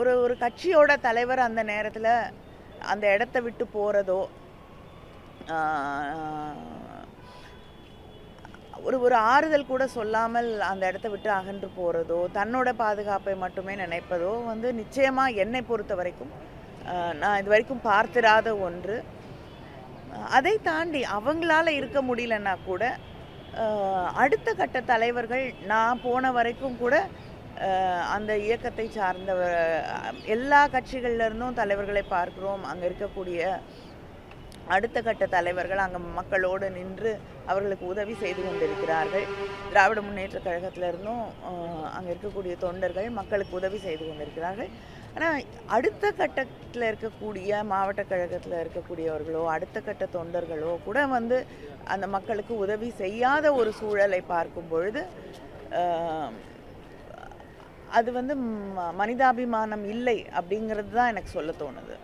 ஒரு ஒரு கட்சியோட தலைவர் அந்த நேரத்தில் அந்த இடத்த விட்டு போகிறதோ, ஒரு ஒரு ஆறுதல் கூட சொல்லாமல் அந்த இடத்த விட்டு அகன்று போகிறதோ, தன்னோட பாதுகாப்பை மட்டுமே நினைப்பதோ வந்து நிச்சயமாக என்னை பொறுத்த வரைக்கும் நான் இது வரைக்கும் பார்த்திராத ஒன்று. அதை தாண்டி அவங்களால இருக்க முடியலன்னா கூட அடுத்த கட்ட தலைவர்கள் நான் போன வரைக்கும் கூட அந்த இயக்கத்தை சார்ந்த எல்லா கட்சிகள்ல இருந்தும் தலைவர்களை பார்க்கிறோம். அங்கே இருக்கக்கூடிய அடுத்த கட்ட தலைவர்கள் அங்கே மக்களோடு நின்று அவர்களுக்கு உதவி செய்து கொண்டிருக்கிறார்கள். திராவிட முன்னேற்ற கழகத்திலிருந்தும் அங்கே இருக்கக்கூடிய தொண்டர்கள் மக்களுக்கு உதவி செய்து கொண்டிருக்கிறார்கள். ஆனால் அடுத்த கட்டத்தில் இருக்கக்கூடிய மாவட்ட கழகத்தில் இருக்கக்கூடியவர்களோ அடுத்த கட்ட தொண்டர்களோ கூட வந்து அந்த மக்களுக்கு உதவி செய்யாத ஒரு சூழலை பார்க்கும் பொழுது அது வந்து மனிதாபிமானம் இல்லை அப்படிங்கிறது தான் எனக்கு சொல்ல தோணுது.